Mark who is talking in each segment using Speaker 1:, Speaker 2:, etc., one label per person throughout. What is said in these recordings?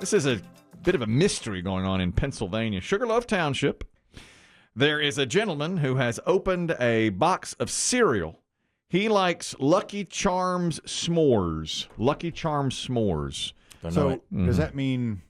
Speaker 1: This is a bit of a mystery going on in Pennsylvania. Sugarloaf Township. There is a gentleman who has opened a box of cereal. He likes Lucky Charms S'mores. Lucky Charms S'mores.
Speaker 2: So does that mean,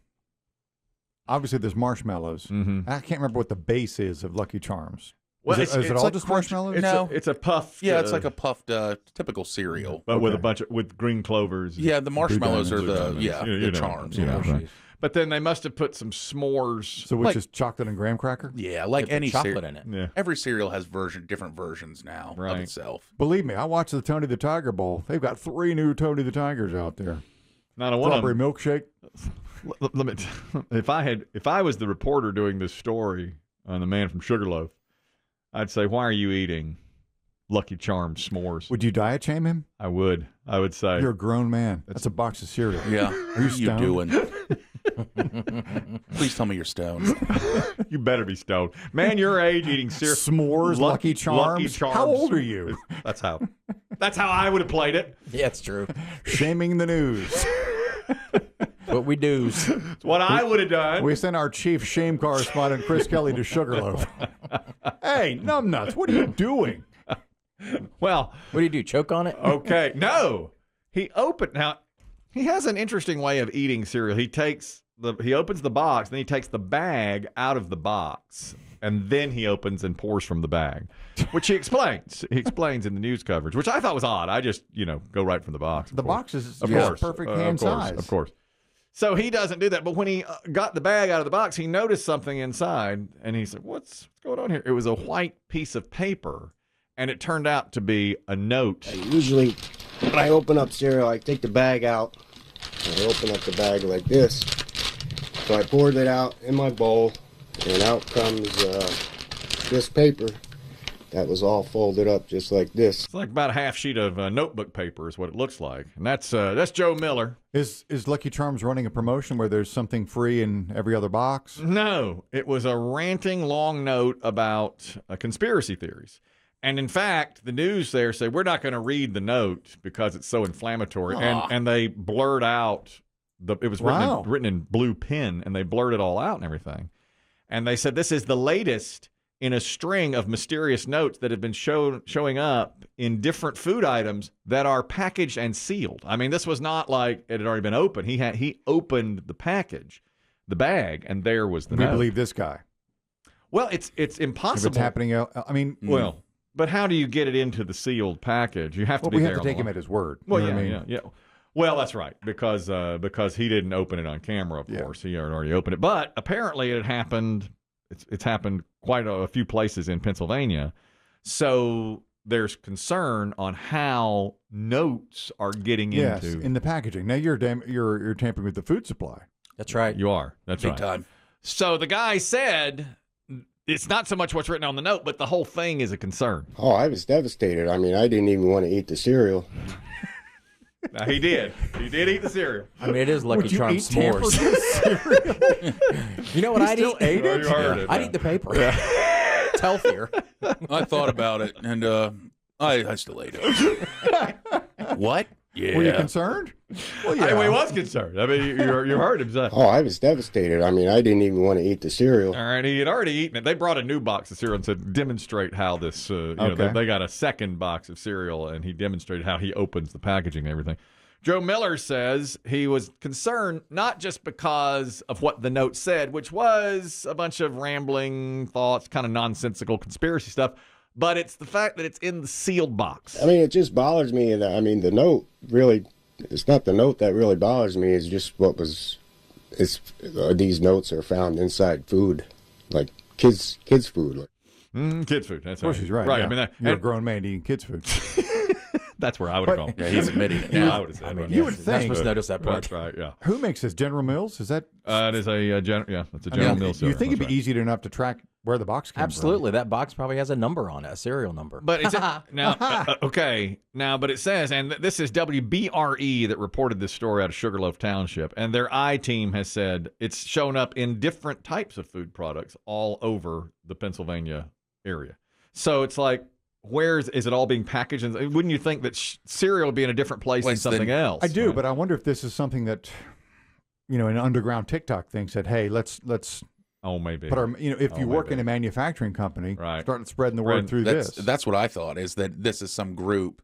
Speaker 2: obviously there's marshmallows. I can't remember what the base is of Lucky Charms.
Speaker 1: Well,
Speaker 2: is it all
Speaker 1: like
Speaker 2: just marshmallows?
Speaker 1: It's a puffed.
Speaker 3: Yeah, it's like a puffed typical cereal.
Speaker 1: But with a bunch with green clovers.
Speaker 3: Yeah, the marshmallows are the charms.
Speaker 1: Right. But then they must have put some s'mores.
Speaker 2: So which is chocolate and graham cracker?
Speaker 3: Yeah, like any
Speaker 4: chocolate in it.
Speaker 1: Yeah.
Speaker 3: Every cereal has different versions now of itself.
Speaker 2: Believe me, I watched the Tony the Tiger Bowl. They've got 3 new Tony the Tigers out there.
Speaker 1: Not a one
Speaker 2: Strawberry milkshake.
Speaker 1: If I was the reporter doing this story on the man from Sugarloaf, I'd say, why are you eating Lucky Charms S'mores?
Speaker 2: Would you diet shame him?
Speaker 1: I would say.
Speaker 2: You're a grown man. That's a box of cereal.
Speaker 3: Yeah.
Speaker 2: Are you stoned?
Speaker 3: doing? Please tell me you're stoned.
Speaker 1: You better be stoned. Man, your age eating cereal.
Speaker 2: S'mores, Lucky Charms.
Speaker 1: Lucky Charms.
Speaker 2: How old are you?
Speaker 1: That's how I would have played it.
Speaker 4: Yeah, it's true.
Speaker 2: Shaming the news.
Speaker 4: What we do.
Speaker 1: It's what I would have done.
Speaker 2: We sent our chief shame correspondent, Chris Kelly, to Sugarloaf. Hey, numbnuts, what are you doing?
Speaker 1: Well,
Speaker 4: What do you do? Choke on it?
Speaker 1: okay. No. He has an interesting way of eating cereal. He opens the box, then he takes the bag out of the box, and then he opens and pours from the bag, which he explains. He explains in the news coverage, which I thought was odd. I just, go right from the box.
Speaker 2: The box is
Speaker 1: Of course.
Speaker 2: perfect hand size.
Speaker 1: Of course. So he doesn't do that. But when he got the bag out of the box, he noticed something inside, and he said, what's going on here? It was a white piece of paper, and it turned out to be a note.
Speaker 5: Usually, when I open up cereal, I take the bag out, and I open up the bag like this. So I poured it out in my bowl, and out comes this paper that was all folded up just like this.
Speaker 1: It's like about a half sheet of notebook paper is what it looks like. And that's Joe Miller.
Speaker 2: Is Lucky Charms running a promotion where there's something free in every other box?
Speaker 1: No, it was a ranting long note about conspiracy theories. And in fact, the news there say, we're not going to read the note because it's so inflammatory. And they blurred out, it was written in blue pen, and they blurred it all out and everything. And they said, this is the latest in a string of mysterious notes that have been showing up in different food items that are packaged and sealed. I mean, this was not like it had already been opened. He opened the package, the bag, and there was the note.
Speaker 2: We believe this guy.
Speaker 1: Well, it's impossible.
Speaker 2: If it's happening,
Speaker 1: Well, but how do you get it into the sealed package? You have to be
Speaker 2: we
Speaker 1: there.
Speaker 2: have to take him at his word.
Speaker 1: Well, yeah. Well, that's right, because he didn't open it on camera, of course. He had already opened it. But apparently it happened. It's happened quite a few places in Pennsylvania. So there's concern on how notes are getting into
Speaker 2: in the packaging. Now you're tampering with the food supply.
Speaker 4: That's right.
Speaker 1: You are. That's
Speaker 3: Big
Speaker 1: right.
Speaker 3: time.
Speaker 1: So the guy said it's not so much what's written on the note, but the whole thing is a concern.
Speaker 5: Oh, I was devastated. I mean, I didn't even want to eat the cereal.
Speaker 1: Now, he did. He did eat the cereal.
Speaker 4: I mean, it is Lucky
Speaker 2: Would you
Speaker 4: Charms
Speaker 2: eat tampered
Speaker 4: S'mores. You know what I'd eat?
Speaker 2: ate it?
Speaker 1: You heard it.
Speaker 4: I'd eat the paper. It's healthier.
Speaker 3: I thought about it, and I still ate it. What? Yeah.
Speaker 2: Were you concerned? Well,
Speaker 1: He was concerned. I mean, you heard him say.
Speaker 5: Oh, I was devastated. I mean, I didn't even want to eat the cereal.
Speaker 1: All right, he had already eaten it. They brought a new box of cereal and said, demonstrate how this, they got a second box of cereal, and he demonstrated how he opens the packaging and everything. Joe Miller says he was concerned not just because of what the note said, which was a bunch of rambling thoughts, kind of nonsensical conspiracy stuff, but it's the fact that it's in the sealed box.
Speaker 5: I mean, it just bothers me. I mean, the note really, it's not the note that really bothers me. It's just these notes are found inside food, like kids' food.
Speaker 1: Kids' food. That's
Speaker 2: Of course, he's right.
Speaker 1: Right.
Speaker 2: Yeah.
Speaker 1: I mean,
Speaker 2: You're a grown man eating kids' food.
Speaker 1: that's where I would have gone.
Speaker 3: Yeah, he's admitting it
Speaker 1: Yeah,
Speaker 3: now.
Speaker 1: I would have said.
Speaker 4: I mean,
Speaker 2: You would
Speaker 4: not
Speaker 2: think.
Speaker 4: supposed to notice that part.
Speaker 1: That's right. Yeah.
Speaker 2: Who makes this? General Mills? Is that?
Speaker 1: It is a that's a General Mills.
Speaker 2: You think it'd be
Speaker 1: That's right.
Speaker 2: easy enough to track where the box came
Speaker 4: Absolutely. That box probably has a number on it, a serial number.
Speaker 1: But it's okay. Now, but it says, and this is WBRE that reported this story out of Sugarloaf Township, and their I-team has said it's shown up in different types of food products all over the Pennsylvania area. So it's like, is it all being packaged? And wouldn't you think that cereal would be in a different place than something else?
Speaker 2: I do,
Speaker 1: right?
Speaker 2: but I wonder if this is something that an underground TikTok thing said, hey, let's
Speaker 1: maybe.
Speaker 2: put our, if you work in a manufacturing company, start spreading the word through this.
Speaker 3: That's what I thought, is that this is some group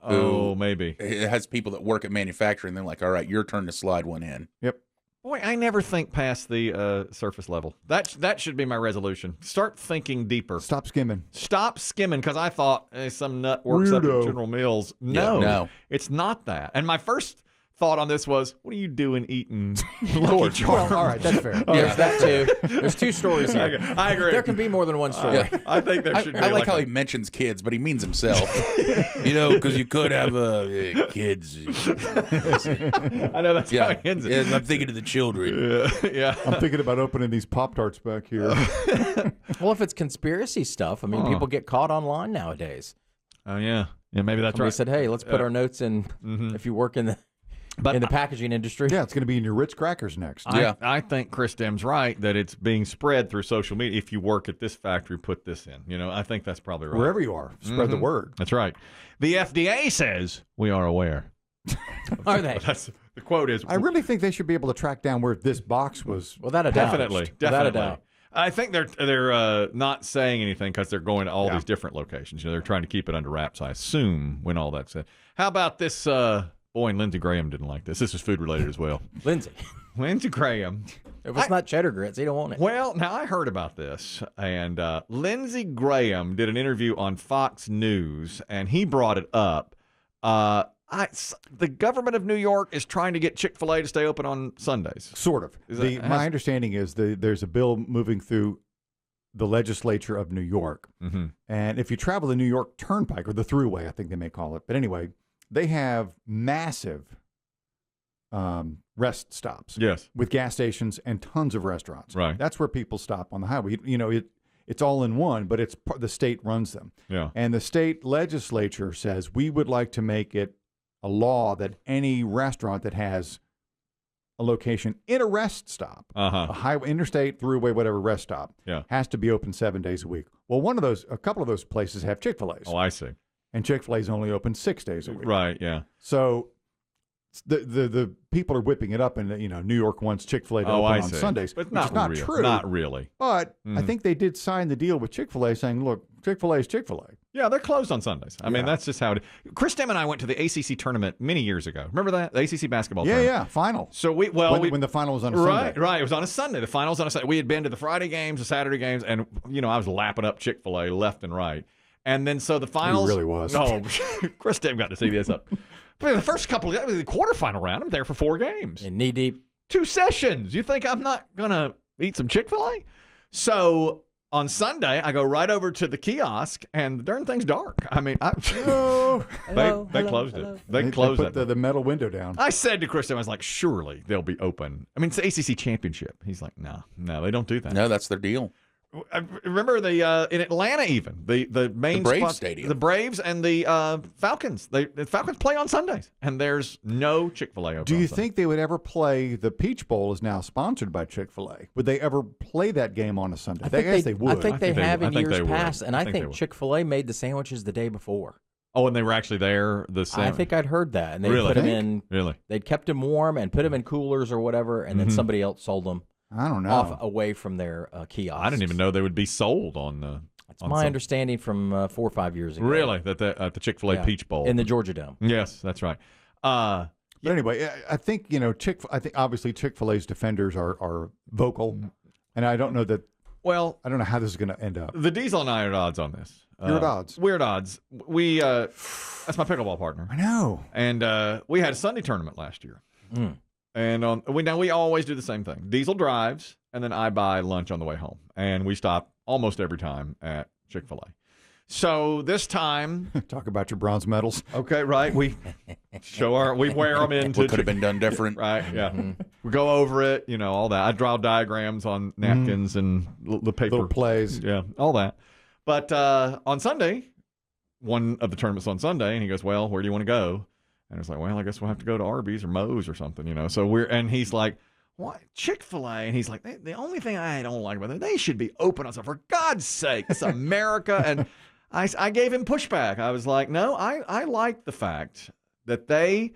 Speaker 3: who
Speaker 1: maybe
Speaker 3: it has people that work at manufacturing. They're like, all right, your turn to slide one in.
Speaker 2: Yep.
Speaker 1: Boy, I never think past the surface level. That should be my resolution. Start thinking deeper.
Speaker 2: Stop skimming.
Speaker 1: Stop skimming, because I thought some nut works up at General Mills. No, it's not that. And my first thought on this was, what are you doing eating Lucky Charms?
Speaker 2: Well, all right, that's fair.
Speaker 4: There's that too. There's two stories here.
Speaker 1: I agree.
Speaker 4: There can be more than one story.
Speaker 1: I think there should be.
Speaker 3: I like how he mentions kids, but he means himself. Because you could have kids.
Speaker 1: I know that's how he ends it.
Speaker 3: Yeah, I'm thinking of the children.
Speaker 1: Yeah.
Speaker 2: I'm thinking about opening these Pop-Tarts back here.
Speaker 4: Well, if it's conspiracy stuff, I mean, people get caught online nowadays.
Speaker 1: Oh, yeah. Yeah, maybe that's
Speaker 4: Somebody
Speaker 1: right.
Speaker 4: said, hey, let's put our notes in if you work in the packaging industry.
Speaker 2: Yeah, it's going to be in your Ritz crackers next.
Speaker 1: I think Chris Demm's right that it's being spread through social media. If you work at this factory, put this in. I think that's probably right.
Speaker 2: Wherever you are, spread the word.
Speaker 1: That's right. The FDA says we are aware.
Speaker 4: Are they?
Speaker 1: The quote is,
Speaker 2: I really think they should be able to track down where this box was.
Speaker 4: Without a doubt.
Speaker 1: Definitely.
Speaker 4: Without a doubt.
Speaker 1: I think they're not saying anything because they're going to all these different locations. They're trying to keep it under wraps, I assume, when all that's said. How about this? Boy, and Lindsey Graham didn't like this. This is food related as well. Lindsey Graham.
Speaker 4: If it's not cheddar grits, he don't want it.
Speaker 1: Well, now I heard about this, and Lindsey Graham did an interview on Fox News, and he brought it up. The government of New York is trying to get Chick-fil-A to stay open on Sundays.
Speaker 2: Sort of. My understanding is there's a bill moving through the legislature of New York.
Speaker 1: Mm-hmm.
Speaker 2: And if you travel the New York Turnpike, or the Thruway, I think they may call it. But anyway, they have massive rest stops.
Speaker 1: Yes.
Speaker 2: With gas stations and tons of restaurants.
Speaker 1: Right.
Speaker 2: That's where people stop on the highway. It's all in one, but the state runs them.
Speaker 1: Yeah.
Speaker 2: And the state legislature says, we would like to make it a law that any restaurant that has a location in a rest stop, a highway, interstate, throughway, whatever rest stop, has to be open 7 days a week. Well, a couple of those places have Chick-fil-A's.
Speaker 1: Oh, I see.
Speaker 2: And Chick-fil-A's only open 6 days a week.
Speaker 1: Right, yeah.
Speaker 2: So the people are whipping it up, and New York wants Chick-fil-A to open on Sundays.
Speaker 1: But
Speaker 2: which is not true.
Speaker 1: Not really.
Speaker 2: But I think they did sign the deal with Chick-fil-A saying, look, Chick-fil-A is Chick-fil-A.
Speaker 1: Yeah, they're closed on Sundays. I mean, that's just how it is. Chris Demm and I went to the ACC tournament many years ago. Remember that? The ACC basketball tournament?
Speaker 2: Yeah, final.
Speaker 1: So when
Speaker 2: the final was on a Sunday.
Speaker 1: Right. It was on a Sunday. The final was on a Sunday. We had been to the Friday games, the Saturday games, and, I was lapping up Chick-fil-A left and right. And then so the finals.
Speaker 2: He really was.
Speaker 1: Oh, Chris Demm got to see this up. But the first couple of the quarterfinal round, I'm there for 4 games.
Speaker 4: And knee deep.
Speaker 1: 2 sessions. You think I'm not going to eat some Chick-fil-A? So on Sunday, I go right over to the kiosk, and the darn thing's dark. I mean, they closed it. They closed
Speaker 2: it. They put the metal window down.
Speaker 1: I said to Chris, I was like, surely they'll be open. I mean, it's the ACC championship. He's like, no, they don't do that.
Speaker 3: No, that's their deal.
Speaker 1: I remember in Atlanta, even the main
Speaker 3: Braves stadium,
Speaker 1: the Braves and the Falcons. The Falcons play on Sundays, and there's no Chick-fil-A open.
Speaker 2: Do you think they would ever play? The Peach Bowl is now sponsored by Chick-fil-A. Would they ever play that game on a Sunday? I guess they would.
Speaker 4: I think they have in years past, and I think
Speaker 1: would.
Speaker 4: Chick-fil-A made the sandwiches the day before.
Speaker 1: Oh, and they were actually there.
Speaker 4: I think I'd heard that, and they
Speaker 1: really?
Speaker 4: put them in.
Speaker 1: Really,
Speaker 4: they'd kept them warm and put them in coolers or whatever, and then somebody else sold them.
Speaker 2: I don't know.
Speaker 4: Away from their kiosks.
Speaker 1: I didn't even know they would be sold on the.
Speaker 4: That's my understanding from 4 or 5 years ago.
Speaker 1: Really, that the Chick-fil-A Peach Bowl
Speaker 4: in the Georgia Dome.
Speaker 1: Yes, that's right.
Speaker 2: But anyway, I think I think obviously Chick-fil-A's defenders are vocal, and I don't know that.
Speaker 1: Well,
Speaker 2: I don't know how this is going to end up.
Speaker 1: The Diesel and I are at odds on this.
Speaker 2: You're at odds.
Speaker 1: We're at odds. We that's my pickleball partner.
Speaker 2: I know.
Speaker 1: And we had a Sunday tournament last year. And we always do the same thing. Diesel drives, and then I buy lunch on the way home. And we stop almost every time at Chick-fil-A. So this time...
Speaker 2: Talk about your bronze medals.
Speaker 1: Okay, right. We wear them into...
Speaker 3: What could have been done different.
Speaker 1: Right, yeah. We go over it, all that. I draw diagrams on napkins and the paper.
Speaker 2: Little plays.
Speaker 1: Yeah, all that. But on Sunday, one of the tournaments on Sunday, and he goes, well, where do you want to go? And it's like, well, I guess we'll have to go to Arby's or Moe's or something, So and he's like, what? Chick-fil-A? And he's like, the only thing I don't like about them, they should be open on Sunday. For God's sake, it's America. And I gave him pushback. I was like, no, I like the fact that they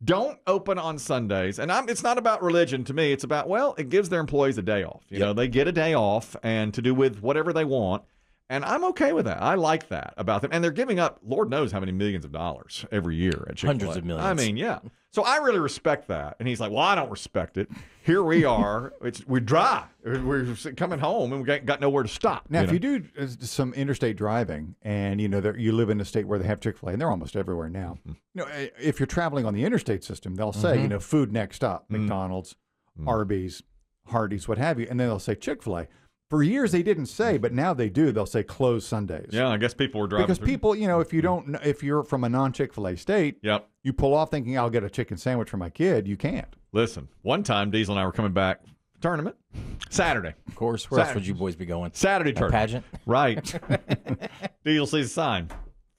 Speaker 1: don't open on Sundays. And it's not about religion to me. It's about, well, it gives their employees a day off. You know, they get a day off and to do with whatever they want. And I'm okay with that. I like that about them. And they're giving up, Lord knows how many millions of dollars every year at Chick-fil-A.
Speaker 4: Hundreds of millions.
Speaker 1: I mean, yeah. So I really respect that. And he's like, well, I don't respect it. Here we are. We're dry. We're coming home and we got nowhere to stop.
Speaker 2: Now, if you do some interstate driving and, you know, you live in a state where they have Chick-fil-A, and they're almost everywhere now. You know, if you're traveling on the interstate system, they'll say, you know, food next stop, McDonald's, Arby's, Hardee's, what have you. And then they'll say Chick-fil-A. For years they didn't say, but now they do. They'll say closed Sundays.
Speaker 1: Yeah, I guess people were driving.
Speaker 2: Because people, you know, if you're from a non-Chick-fil-A state, you pull off thinking I'll get a chicken sandwich for my kid. You can't.
Speaker 1: Listen, one time Diesel and I were coming back tournament Saturday.
Speaker 4: Of course, where else would you boys be going?
Speaker 1: Saturday tournament.
Speaker 4: Pageant.
Speaker 1: Right. Diesel sees a sign.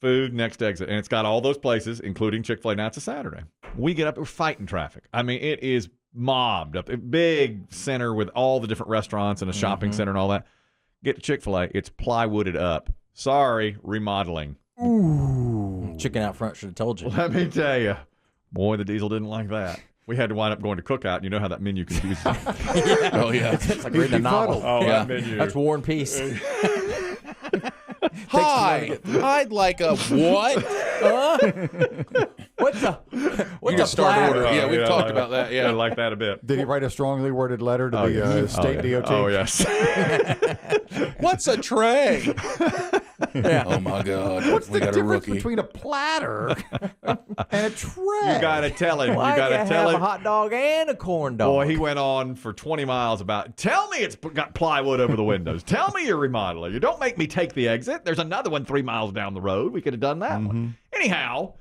Speaker 1: Food, next exit. And it's got all those places, including Chick-fil-A. Now it's a Saturday. We get up, we're fighting traffic. I mean, it is mobbed up. A big center with all the different restaurants and a shopping center and all that. Get to Chick-fil-A. It's plywooded up. Sorry, remodeling.
Speaker 4: Ooh. Chicken out front should have told you.
Speaker 1: Let me tell you. Boy, the Diesel didn't like that. We had to wind up going to Cookout. You know how that menu confuses you.
Speaker 3: Oh, yeah.
Speaker 4: It's like reading a novel.
Speaker 1: Oh,
Speaker 3: yeah.
Speaker 1: that menu.
Speaker 4: That's War and Peace.
Speaker 3: Hi, I'd like a what?
Speaker 4: What's
Speaker 3: You can start order. Yeah, we've talked about that.
Speaker 1: I
Speaker 3: Yeah.
Speaker 1: like that a bit.
Speaker 2: Did he write a strongly worded letter to the state DOT?
Speaker 1: Oh, yes.
Speaker 3: What's a tray?
Speaker 4: Yeah.
Speaker 3: Oh my God.
Speaker 2: What's
Speaker 3: We
Speaker 2: the
Speaker 3: got a
Speaker 2: difference
Speaker 3: rookie.
Speaker 2: between a platter and a tray?
Speaker 1: You got to tell him.
Speaker 4: Why
Speaker 1: you got to
Speaker 4: have
Speaker 1: tell
Speaker 4: a
Speaker 1: him.
Speaker 4: hot dog and a corn dog?
Speaker 1: Boy, he went on for 20 miles about, tell me it's got plywood over the windows. Tell me you're remodeling. You don't make me take the exit. There's another one 3 miles down the road. We could have done that one. Anyhow,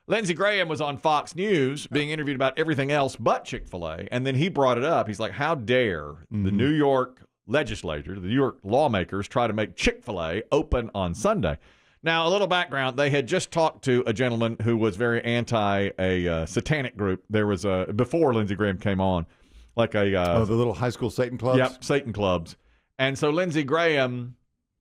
Speaker 1: Lindsey Graham was on Fox News being interviewed about everything else but Chick-fil-A. And then he brought it up. He's like, how dare the New York legislature, the New York lawmakers try to make Chick-fil-A open on Sunday. Now, a little background. They had just talked to a gentleman who was very anti a satanic group. There was before Lindsey Graham came on, like a
Speaker 2: the little high school Satan clubs?
Speaker 1: Yep, Satan clubs. And so Lindsey Graham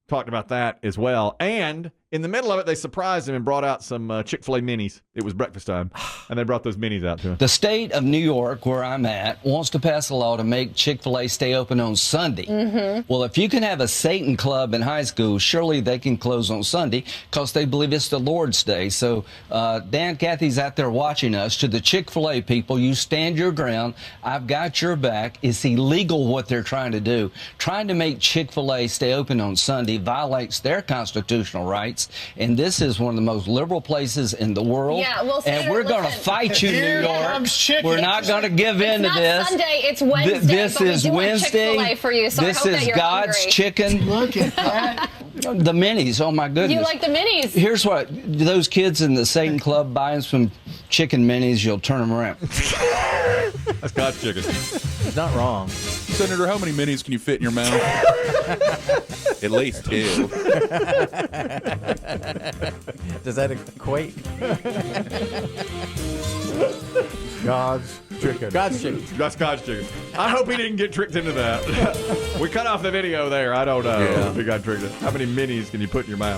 Speaker 1: talked about that as well. And in the middle of it, they surprised him and brought out some Chick-fil-A minis. It was breakfast time, and they brought those minis out to him.
Speaker 6: The state of New York, where I'm at, wants to pass a law to make Chick-fil-A stay open on Sunday. Well, if you can have a Satan club in high school, surely they can close on Sunday because they believe it's the Lord's Day. So Dan Cathy's out there watching us. To the Chick-fil-A people, you stand your ground. I've got your back. It's illegal what they're trying to do. Trying to make Chick-fil-A stay open on Sunday violates their constitutional rights. And this is one of the most liberal places in the world.
Speaker 7: Yeah, well,
Speaker 6: and
Speaker 7: Senator,
Speaker 6: we're going to fight you, New York. We're not going to give in to this.
Speaker 7: It's not Sunday, it's Wednesday.
Speaker 6: This
Speaker 7: but we
Speaker 6: is
Speaker 7: do want
Speaker 6: Wednesday.
Speaker 7: Chick-fil-A for you, so
Speaker 6: This
Speaker 7: I hope
Speaker 6: is
Speaker 7: that you're
Speaker 6: God's
Speaker 7: hungry.
Speaker 6: chicken. Look at that. The minis. Oh my goodness.
Speaker 7: You like the minis?
Speaker 6: Here's what those kids in the Satan Club buying some chicken minis. You'll turn them around.
Speaker 1: That's God's chicken.
Speaker 4: He's not wrong.
Speaker 3: Senator, how many minis can you fit in your mouth? At least 2.
Speaker 4: Does that equate?
Speaker 2: God's chicken.
Speaker 4: God's chicken.
Speaker 1: That's God's chicken. I hope he didn't get tricked into that. We cut off the video there. I don't know if he got tricked. How many minis can you put in your mouth?